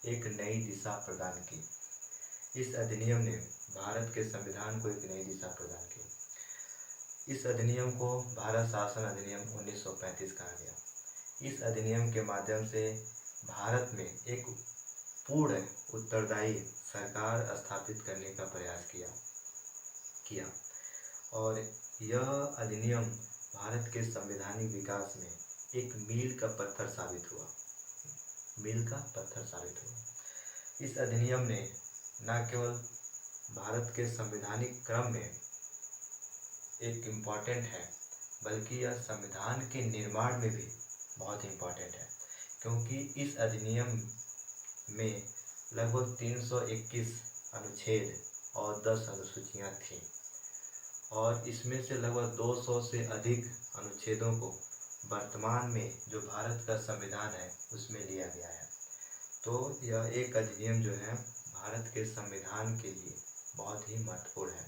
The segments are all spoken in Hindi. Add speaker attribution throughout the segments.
Speaker 1: एक नई दिशा प्रदान की। इस अधिनियम ने भारत के संविधान को एक नई दिशा प्रदान की। इस अधिनियम को भारत शासन अधिनियम 1935 कहा गया। इस अधिनियम के माध्यम से भारत में एक पूर्ण उत्तरदायी सरकार स्थापित करने का प्रयास किया और यह अधिनियम भारत के संवैधानिक विकास में एक मील का पत्थर साबित हुआ। इस अधिनियम ने न केवल भारत के संवैधानिक क्रम में एक इम्पॉर्टेंट है, बल्कि यह संविधान के निर्माण में भी बहुत इम्पॉर्टेंट है, क्योंकि इस अधिनियम में लगभग 321 अनुच्छेद और 10 अनुसूचियाँ थीं और इसमें से लगभग 200 से अधिक अनुच्छेदों को वर्तमान में जो भारत का संविधान है उसमें लिया गया है। तो यह एक अधिनियम जो है भारत के संविधान के लिए बहुत ही महत्वपूर्ण है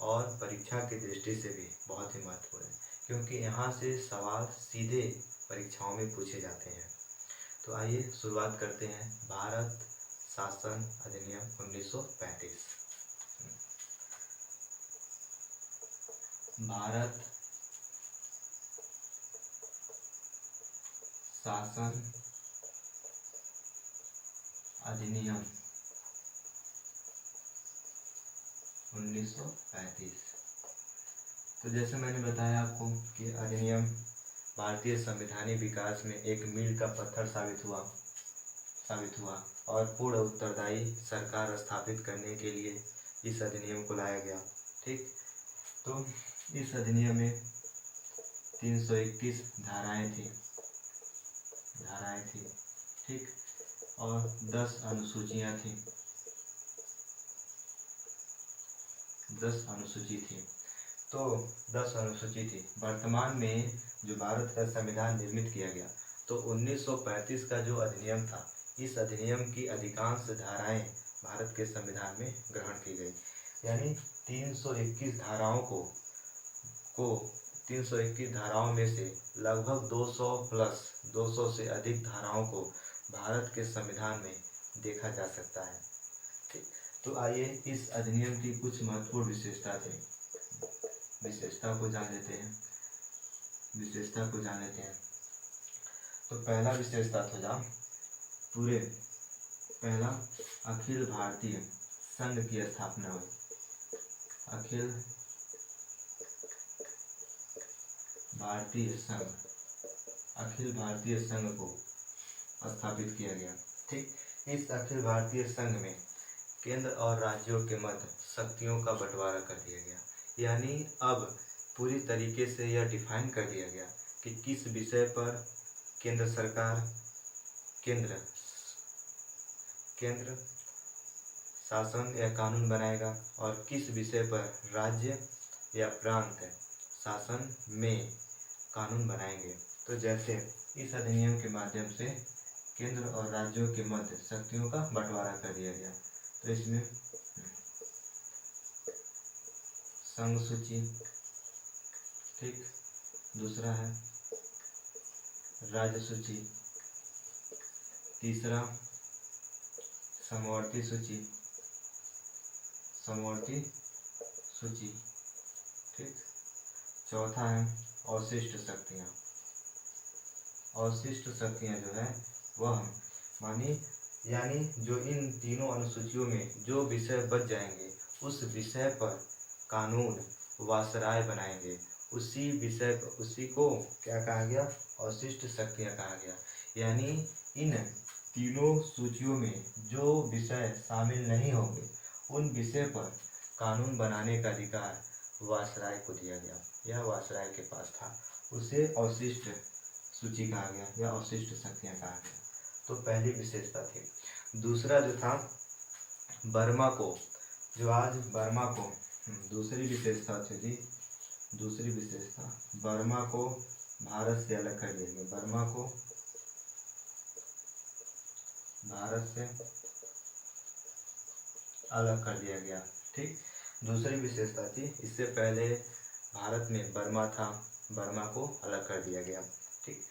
Speaker 1: और परीक्षा की दृष्टि से भी बहुत ही महत्वपूर्ण है, क्योंकि यहाँ से सवाल सीधे परीक्षाओं में पूछे जाते हैं। तो आइए शुरुआत करते हैं भारत शासन अधिनियम 1935। भारत शासन अधिनियम 1935। तो जैसे मैंने बताया आपको कि अधिनियम भारतीय संवैधानिक विकास में एक मील का पत्थर साबित हुआ और पूर्ण उत्तरदायी सरकार स्थापित करने के लिए इस अधिनियम को लाया गया। ठीक, तो इस अधिनियम में 321 धाराएं थी। ठीक, और 10 अनुसूचियाँ थी। 10 अनुसूची थी। तो 10 अनुसूची थी। वर्तमान में जो भारत का संविधान निर्मित किया गया, तो 1935 का जो अधिनियम था, इस अधिनियम की अधिकांश धाराएं भारत के संविधान में ग्रहण की गई। यानी 321 धाराओं में से लगभग 200 से अधिक धाराओं को भारत के संविधान में देखा जा सकता है। ठीक, तो आइए इस अधिनियम की कुछ महत्वपूर्ण विशेषता को जान लेते हैं। तो पहला विशेषता था पहला अखिल भारतीय संघ की स्थापना हुई। अखिल भारतीय संघ को स्थापित किया गया। ठीक, इस अखिल भारतीय संघ में केंद्र और राज्यों के मध्य शक्तियों का बंटवारा कर दिया गया। यानी अब पूरी तरीके से यह डिफाइन कर दिया गया कि किस विषय पर केंद्र शासन या कानून बनाएगा और किस विषय पर राज्य या प्रांत शासन में कानून बनाएंगे। तो जैसे इस अधिनियम के माध्यम से केंद्र और राज्यों के मध्य शक्तियों का बंटवारा कर दिया गया। तो इसमें संघ सूची, ठीक, दूसरा है राज्य सूची, तीसरा समवर्ती सूची, ठीक, चौथा है अवशिष्ट शक्तियाँ जो है वह यानी जो इन तीनों अनुसूचियों में जो विषय बच जाएंगे उस विषय पर कानून वासराय बनाएंगे। उसी को क्या कहा गया? अवशिष्ट शक्तियाँ कहा गया। यानी इन तीनों सूचियों में जो विषय शामिल नहीं होंगे उन विषय पर कानून बनाने का अधिकार वासराय को दिया गया। यह वासराय के पास था, उसे अवशिष्ट सूची कहा गया या अवशिष्ट शक्तियाँ कहा गया। तो पहली विशेषता थी। दूसरा जो था बर्मा को दूसरी विशेषता बर्मा को भारत से अलग कर दिया गया। बर्मा को भारत से अलग कर दिया गया। ठीक, दूसरी विशेषता थी। इससे पहले भारत में बर्मा था, बर्मा को अलग कर दिया गया। ठीक,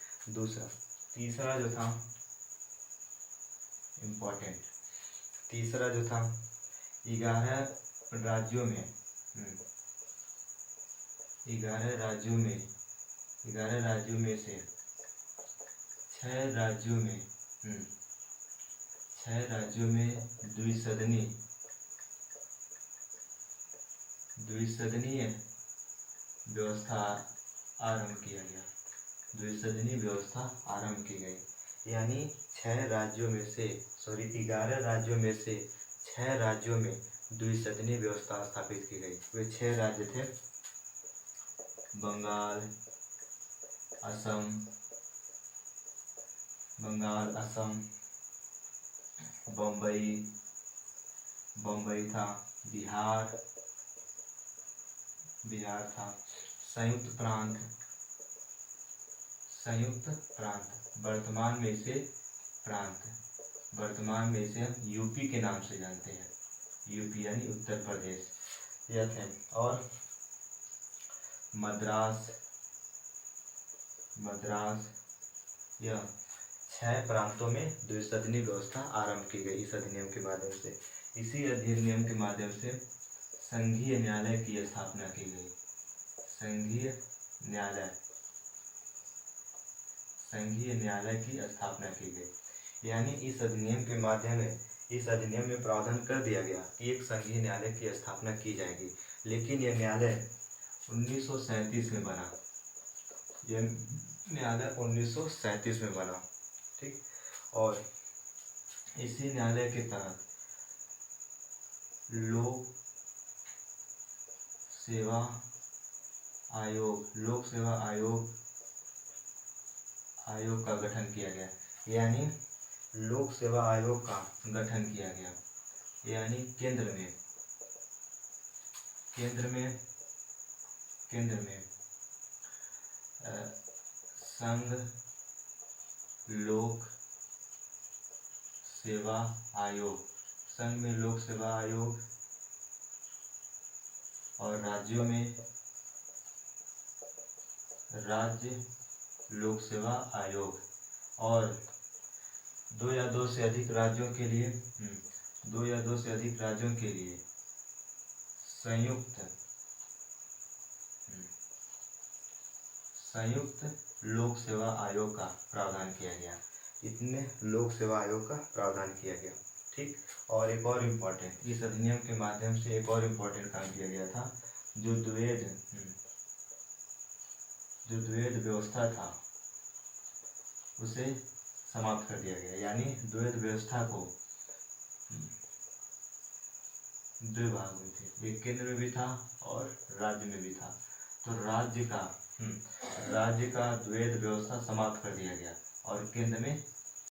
Speaker 1: तीसरा जो था इम्पोर्टेंट। तीसरा जो था 11 राज्यों में 11 राज्यों में 11 राज्यों में से 6 राज्यों में 6 राज्यों में द्विसदनीय व्यवस्था आरंभ किया गया। द्विसदनीय व्यवस्था आरंभ की गई, यानी 11 राज्यों में से 6 राज्यों में द्विसदनीय व्यवस्था स्थापित की गई। वे 6 राज्य थे बंगाल, असम, बम्बई था, बिहार था, संयुक्त प्रांत, वर्तमान में इसे हम यूपी के नाम से जानते हैं, यूपी यानी उत्तर प्रदेश, यह थे। और मद्रास, यह 6 प्रांतों में द्विसदनीय व्यवस्था आरंभ की गई इस अधिनियम के माध्यम से। इसी अधिनियम के माध्यम से संघीय न्यायालय की स्थापना की गई। संघीय न्यायालय की स्थापना की गई, यानी इस अधिनियम में प्रावधान कर दिया गया कि एक संघीय न्यायालय की स्थापना की जाएगी। लेकिन यह न्यायालय 1937 में बना। यह न्यायालय 1937 में बना, ठीक। और इसी न्यायालय के तहत लोक सेवा आयोग का गठन किया गया, यानी लोक सेवा आयोग का गठन किया गया, यानी केंद्र में संघ लोक सेवा आयोग और राज्यों में राज्य लोक सेवा आयोग, और 2 या 2 से अधिक राज्यों के लिए संयुक्त लोक सेवा आयोग का प्रावधान किया गया। इतने लोक सेवा आयोग का प्रावधान किया गया, ठीक। और एक और इम्पोर्टेंट, इस अधिनियम के माध्यम से एक और इम्पोर्टेंट काम किया गया था, जो द्वैध व्यवस्था था उसे समाप्त कर दिया गया, यानी द्वैध व्यवस्था को 2 भाग में थे, एक केंद्र में भी था और राज्य में भी था। तो राज्य का द्वैध व्यवस्था समाप्त कर दिया गया और केंद्र में